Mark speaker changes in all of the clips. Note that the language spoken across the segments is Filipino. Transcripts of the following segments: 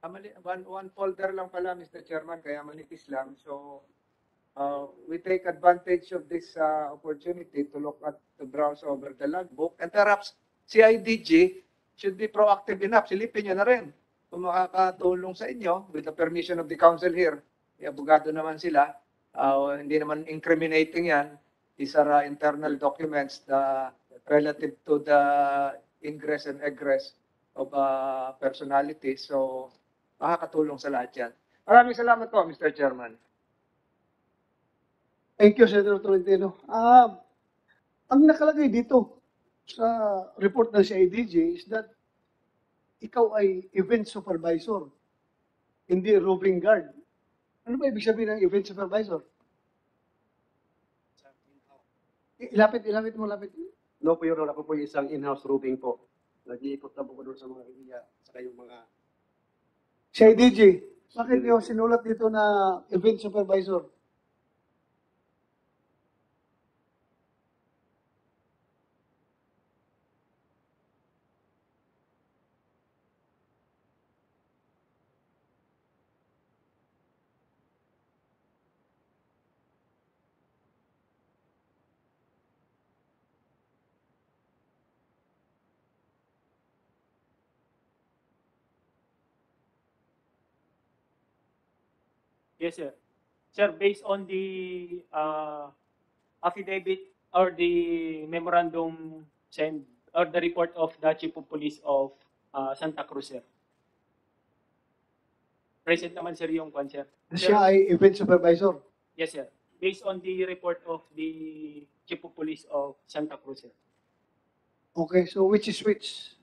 Speaker 1: One folder lang pala, Mr. Chairman, kaya manipis lang. So, we take advantage of this opportunity to look at, to browse over the logbook. And perhaps CIDG should be proactive enough. Silipin nyo na rin kung makakatulong sa inyo with the permission of the council here. Abogado naman sila. Hindi naman incriminating yan. These are internal documents relative to the ingress and egress of personality. So, makakatulong sa lahat yan. Maraming salamat po, Mr. Chairman.
Speaker 2: Thank you, Senator Tolentino. Ang nakalagay dito sa report ng CIDG is that ikaw ay event supervisor, hindi roving guard. Ano ba ibig sabihin ng event supervisor? Ilapit mo, lapit.
Speaker 3: No po, Your Honor. Ako po yung isang in-house roving po. Nag-iikot na po ko doon sa mga area, sa kayong mga...
Speaker 2: CIDG, bakit yung sinulat dito na event supervisor?
Speaker 4: Yes, sir. Sir, based on the affidavit or the memorandum sent or the report of the Chief of Police of Santa Cruz, sir. Present naman, sir, yung kwan, sir.
Speaker 2: Siya ay event supervisor.
Speaker 4: Yes, sir. Based on the report of the Chief of Police of Santa Cruz, sir.
Speaker 2: Okay, so which is which?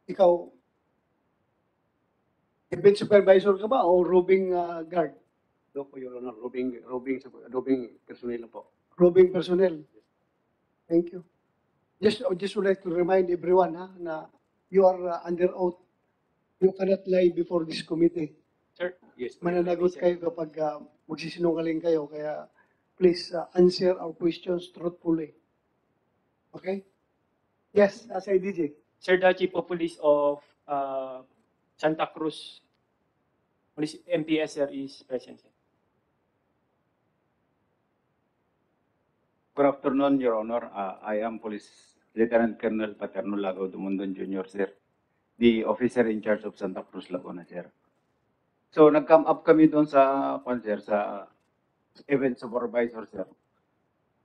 Speaker 2: Ikaw, event supervisor ka ba o roving guard?
Speaker 3: No po, Your Honor. Roving personnel lang po.
Speaker 2: Roving personnel. Thank you. Just would like to remind everyone na you are under oath. You cannot lie before this committee.
Speaker 4: Sir,
Speaker 3: Yes.
Speaker 2: Mananagot kayo kapag magsisinungaling kayo. Kaya please answer our questions truthfully. Okay? Yes, as IDJ.
Speaker 4: sir, the Chief of Police of Santa Cruz Police MPS, sir, is present, sir.
Speaker 5: Good afternoon, Your Honor. I am Police Lieutenant Colonel Paterno Lagaw Dumundon Jr., sir. The officer in charge of Santa Cruz, Laguna, sir. So, nag-come up kami doon sa, sir, sa event supervisor, sir.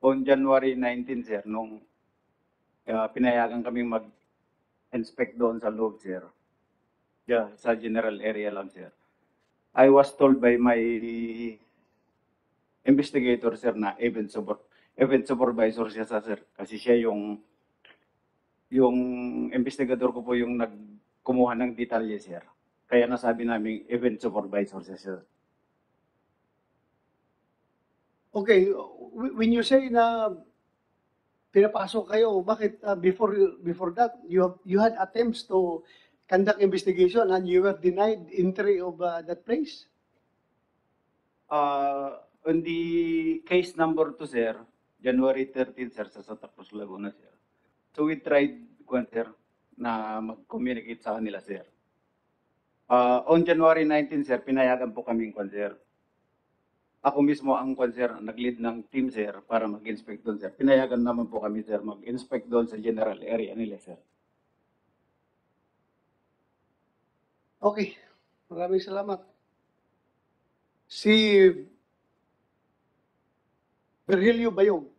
Speaker 5: On January 19, sir, nung pinayagan kaming mag-inspect doon sa loob, sir. Yeah, sa general area lang, sir. I was told by my investigator, sir, na event supervisor siya sa sir. Kasi siya yung investigador ko po yung nagkumuha ng detalye, sir. Kaya nasabi namin event supervisor siya, sir.
Speaker 2: Okay, when you say na pinapasok kayo, bakit before that you had attempts to conduct investigation and you were denied entry of that place?
Speaker 5: On the case number 2, sir, January 13, sir, sa Santa Cruz, Laguna, sir. So we tried, sir, na mag-communicate sa kanila, sir. On January 19, sir, pinayagan po kaming, sir. Ako mismo ang, sir, nag-lead ng team, sir, para mag-inspect doon, sir. Pinayagan naman po kami, sir, mag-inspect doon sa general area nila, sir.
Speaker 2: Okay, maraming salamat. Si Virgilio Bayog.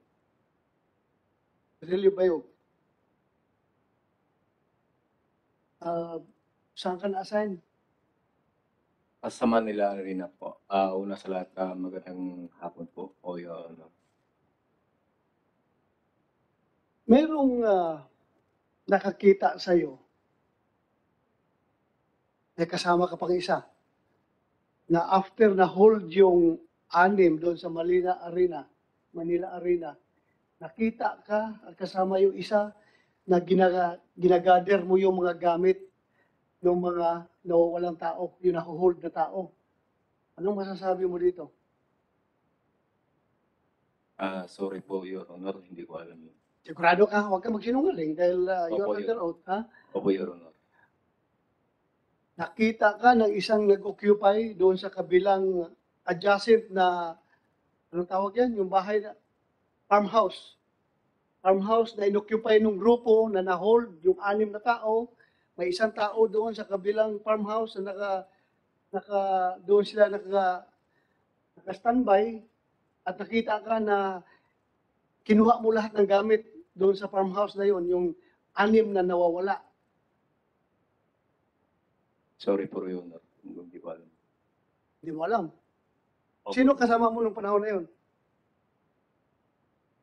Speaker 2: Saan ka na-assign?
Speaker 6: Sa Manila Arena po. Una sa lahat, magandang hapon po, Your Honor.
Speaker 2: Merong nakakita sa'yo, may kasama ka pang isa, na after na hold yung 6 doon sa Manila Arena, nakita ka at kasama yung isa na ginagather mo yung mga gamit ng mga nawawalang tao, yung nahuhold na tao. Anong masasabi mo dito?
Speaker 6: Sorry po, Your Honor, hindi ko alam yun.
Speaker 2: Sigurado ka, huwag ka magsinungaling dahil
Speaker 6: Opo,
Speaker 2: you're under oath, ha?
Speaker 6: Opo, Your Honor.
Speaker 2: nakita ka ng isang nag-occupy doon sa kabilang adjacent na, anong tawag yan? Yung bahay na, farmhouse. Farmhouse na inoccupy ng grupo na na-hold yung 6 na tao. May isang tao doon sa kabilang farmhouse na doon sila naka-standby at nakita ka na kinuha mo lahat ng gamit doon sa farmhouse na yon, yung 6 na nawawala.
Speaker 6: Sorry po, Your Honor. Hindi ko alam.
Speaker 2: Hindi mo alam.
Speaker 6: Opo.
Speaker 2: Sino kasama mo nung panahon na yon?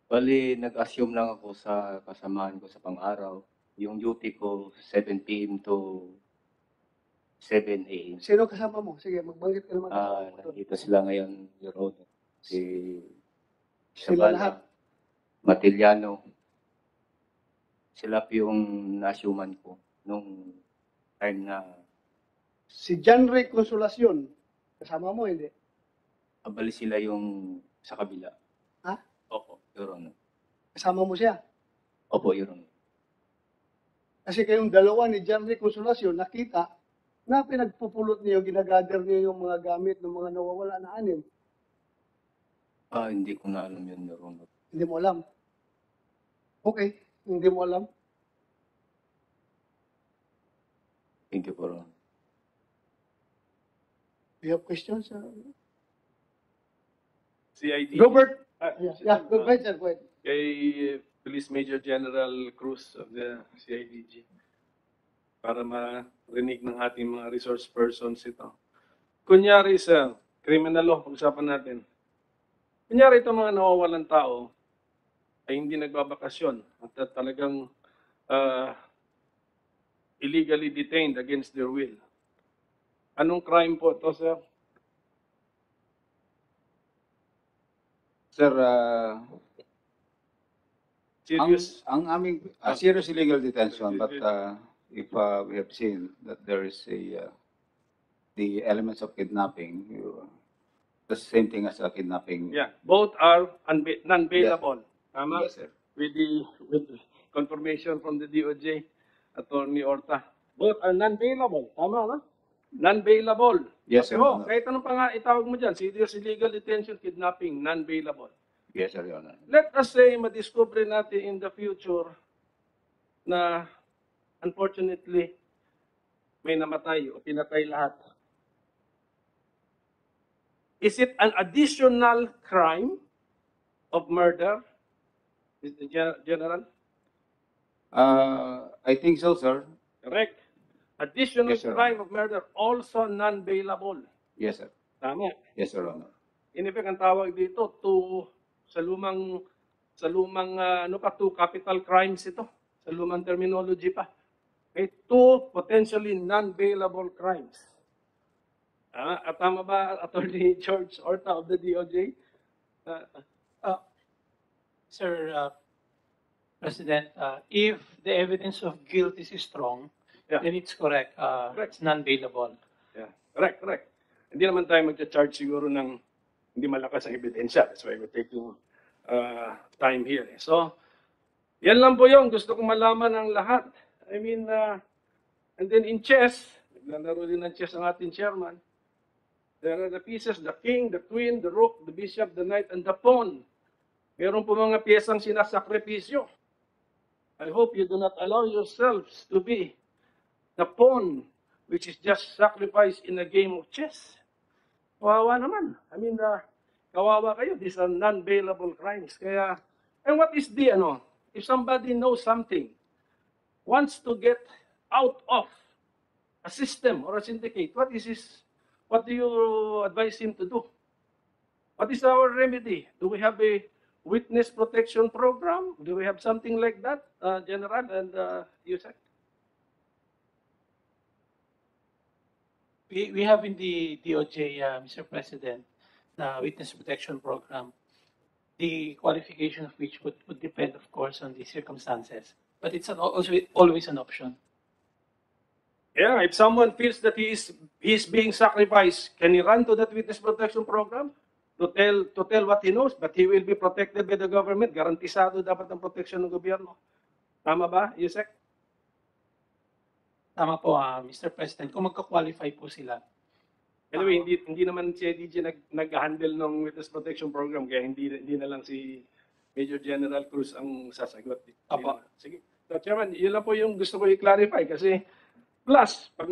Speaker 6: Bali, nag-assume lang ako sa kasamahan ko sa pang-araw. Yung duty ko, 7 p.m. to 7 a.m.
Speaker 2: Sino kasama mo? Sige, magbanggit ka naman. kasama mo doon.
Speaker 6: Nandito sila ngayon, Your Honor. Si
Speaker 2: Sila
Speaker 6: Sabala,
Speaker 2: lahat.
Speaker 6: Matiliano. Sila po yung na-assuman ko nung time na
Speaker 2: Si John Ray Consolacion, kasama mo, hindi?
Speaker 6: abali sila yung sa kabila.
Speaker 2: Ha?
Speaker 6: Opo, Your Honor.
Speaker 2: Kasama mo siya.
Speaker 6: Opo, Your Honor.
Speaker 2: Kasi kayong dalawa ni John Ray Consolacion, nakita na pinagpupulot niyo, ginagather niyo yung mga gamit ng mga nawawala na 6.
Speaker 6: Hindi ko na alam yun, Your Honor.
Speaker 2: Hindi mo alam. Okay, hindi mo alam.
Speaker 6: Thank you, Your Honor.
Speaker 2: Do you have questions?
Speaker 7: CID.
Speaker 2: Robert?
Speaker 7: Ah,
Speaker 2: Yeah, go ahead, sir. Go ahead.
Speaker 7: Kay Police Major General Cruz of the CIDG para marinig ng ating mga resource persons ito. Kunyari sa criminal law, pag-usapan natin. Kunyari itong mga nawawalan tao ay hindi nagbabakasyon at talagang illegally detained against their will. Anong crime po ito, sir?
Speaker 5: Sir,
Speaker 7: Serious?
Speaker 5: ang aming serious illegal detention, but if we have seen that there is the elements of kidnapping, the same thing as a kidnapping.
Speaker 7: Yeah, both are non-bailable. Tama?
Speaker 5: Yes, sir.
Speaker 7: With the confirmation from the DOJ, Attorney Orta. Both are non-bailable. Tama na? Non-bailable.
Speaker 5: Yes,
Speaker 7: Kasi
Speaker 5: Your
Speaker 7: ho,
Speaker 5: Honor.
Speaker 7: kahit anong pa nga itawag mo dyan, serious illegal detention, kidnapping, non-bailable.
Speaker 5: Yes, sir, Your Honor.
Speaker 7: Let us say, madiscover natin in the future na unfortunately may namatay o pinatay lahat. Is it an additional crime of murder, Mr. General?
Speaker 5: I think so, sir.
Speaker 7: Correct. Additional
Speaker 5: Yes, sir.
Speaker 7: crime of murder, also non-bailable.
Speaker 5: Yes, sir.
Speaker 7: Tama.
Speaker 5: Yes, Your Honor.
Speaker 7: In effect, ang tawag dito, sa lumang two capital crimes ito. Sa lumang terminology pa. May 2 potentially non-bailable crimes. At tama ba, Attorney George Orta of the DOJ?
Speaker 8: Sir President, if the evidence of guilt is strong,
Speaker 7: Yeah.
Speaker 8: then it's correct.
Speaker 7: Correct.
Speaker 8: It's non-bailable.
Speaker 7: Yeah, correct. Hindi naman tayo mag-charge siguro ng hindi malakas ang ebidensya. That's why we're taking time here. So, yan lang po yung gusto kong malaman ng lahat. I mean, and then in chess, naglalaro din ng chess ang ating chairman. There are the pieces, the king, the queen, the rook, the bishop, the knight, and the pawn. Meron po mga piyesang sinasakripisyo. I hope you do not allow yourselves to be the pawn which is just sacrificed in a game of chess. Kawawa naman. I mean, kawawa kayo. These are non-bailable crimes. Kaya, and what is the, if somebody knows something, wants to get out of a system or a syndicate, what do you advise him to do? What is our remedy? Do we have a witness protection program? Do we have something like that, General and Yusek?
Speaker 8: We have in the DOJ, Mr. President, the witness protection program, the qualification of which would depend, of course, on the circumstances. But it's also always an option.
Speaker 7: Yeah, if someone feels that he is being sacrificed, can he run to that witness protection program to tell what he knows? But he will be protected by the government. Garantisado dapat ang protection ng gobyerno. Tama ba, Yusek?
Speaker 8: tama po, Mr. President, kung magka-qualify po sila.
Speaker 7: Anyway, hindi naman si IDG nag-handle ng witness protection program, kaya hindi na lang si Major General Cruz ang sasagot.
Speaker 8: Apo.
Speaker 7: Sige. So, Chairman, yun lang po yung gusto ko i-clarify kasi plus, pag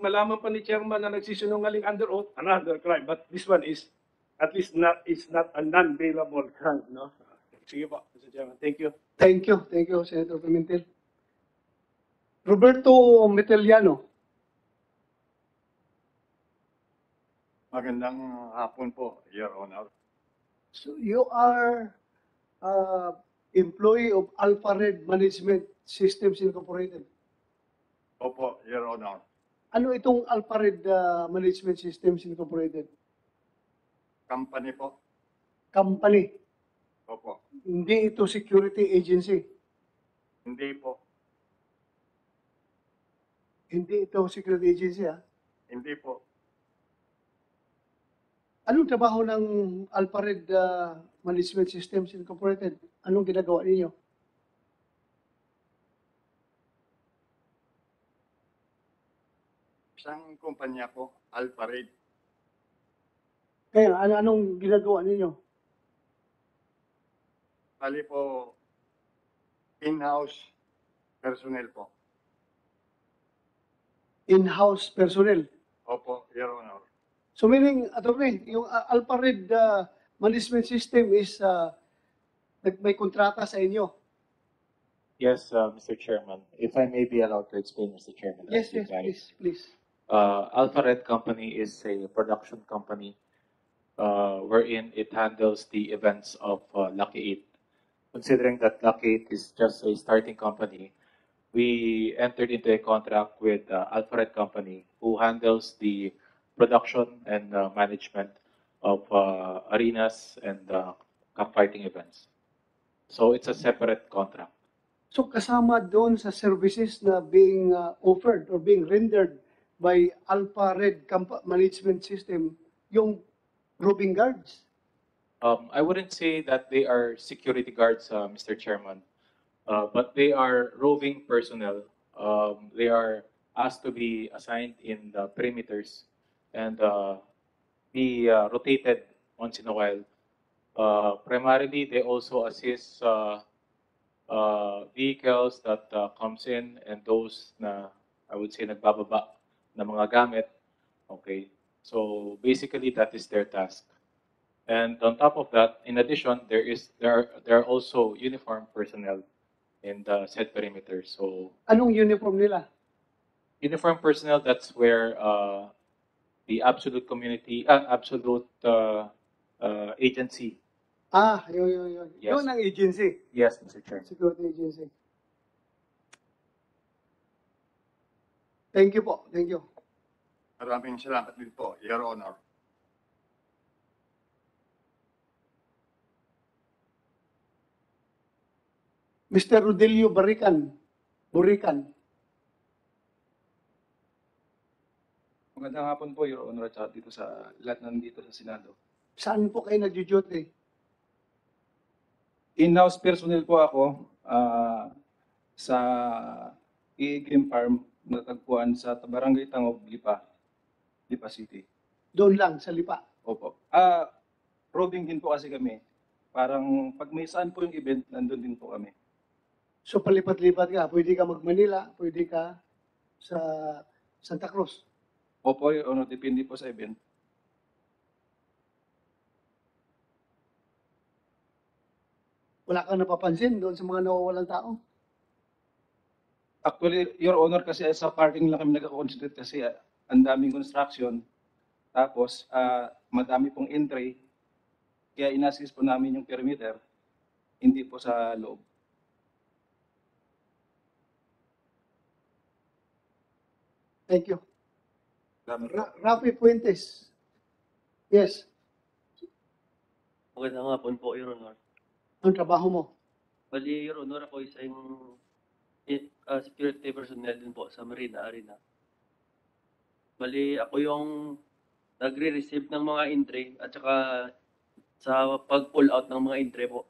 Speaker 7: malaman pa ni Chairman na nagsisinungaling under oath, another crime. But this one is at least not a non-bailable crime, no? Sige po, Mr. Chairman. Thank you.
Speaker 2: Thank you, Senator Pimentel. Roberto Meteliano.
Speaker 9: Magandang hapon po, Your Honor.
Speaker 2: So you are employee of Alpha Red Management Systems Incorporated.
Speaker 9: Opo, Your Honor.
Speaker 2: Ano itong Alpha Red Management Systems Incorporated?
Speaker 9: Company po.
Speaker 2: Company.
Speaker 9: Opo.
Speaker 2: Hindi ito security agency.
Speaker 9: Hindi po.
Speaker 2: Hindi ito security agency, ha?
Speaker 9: Hindi po.
Speaker 2: Anong trabaho ng Alpha Red Management Systems Incorporated? Anong ginagawa ninyo?
Speaker 9: Isang kumpanya po, Alpha Red.
Speaker 2: Kaya anong ginagawa ninyo?
Speaker 9: Bali po, in-house personnel po.
Speaker 2: In-house personnel.
Speaker 9: Opo, Your Honor.
Speaker 2: So meaning, attorney, yung Alpha Red Management System is may kontrata sa inyo.
Speaker 10: Yes, Mr. Chairman. If I may be allowed to explain, Mr. Chairman.
Speaker 2: Yes,
Speaker 10: as you
Speaker 2: yes,
Speaker 10: guide.
Speaker 2: please.
Speaker 10: Alpha Red Company is a production company wherein it handles the events of Lucky 8. Considering that Lucky 8 is just a starting company, we entered into a contract with Alpha Red Company who handles the production and management of arenas and cockfighting events. So it's a separate contract.
Speaker 2: So kasama doon sa services na being offered or being rendered by Alpha Red Management System, yung roving guards.
Speaker 10: I wouldn't say that they are security guards, Mr. Chairman, but they are roving personnel. They are asked to be assigned in the perimeters and be rotated once in a while. Primarily, they also assist vehicles that comes in and those na, I would say, nagbababa na mga gamit. Okay, so basically that is their task. And on top of that, in addition, there are also uniformed personnel in the said perimeter. So
Speaker 2: Anong uniform nila?
Speaker 10: uniformed personnel, that's where the absolute agency.
Speaker 2: Yun.
Speaker 10: Yes.
Speaker 2: Yun ang agency.
Speaker 10: Yes, Mr. Chairman.
Speaker 2: Security agency. Thank you po. Thank you.
Speaker 9: Maraming salamat din po, Your Honor.
Speaker 2: Mr. Rodelio Burican.
Speaker 11: Magandang hapon po, Your Honor, at dito sa lahat nandito sa Senado.
Speaker 2: Saan po kayo nagjo-duty?
Speaker 11: In-house personnel po ako sa Game Farm na tagpuan sa Barangay Tangob, Lipa City.
Speaker 2: Doon lang, sa Lipa.
Speaker 11: Opo. Roving din po kasi kami. Parang pag may saan po yung event, nandun din po kami.
Speaker 2: So palipat-lipat ka. Pwede ka mag-Manila, pwede ka sa Santa Cruz.
Speaker 11: Opo, Your Honor, depende po sa event.
Speaker 2: Wala kang napapansin doon sa mga nawawalang tao?
Speaker 11: Actually, Your Honor, kasi sa parking lang kami nag-concentrate kasi ang daming construction. Tapos, madami pong entry. Kaya inassist po namin yung perimeter, hindi po sa loob.
Speaker 2: Thank you. Rafi Fuentes. Yes.
Speaker 12: Magandang hapon po, Your Honor.
Speaker 2: Ang trabaho mo?
Speaker 12: Bali, Your Honor, ako isang security personnel din po sa Marina Arena. Bali, ako yung nagre-receive ng mga entry at saka sa pag-pull out ng mga entry po.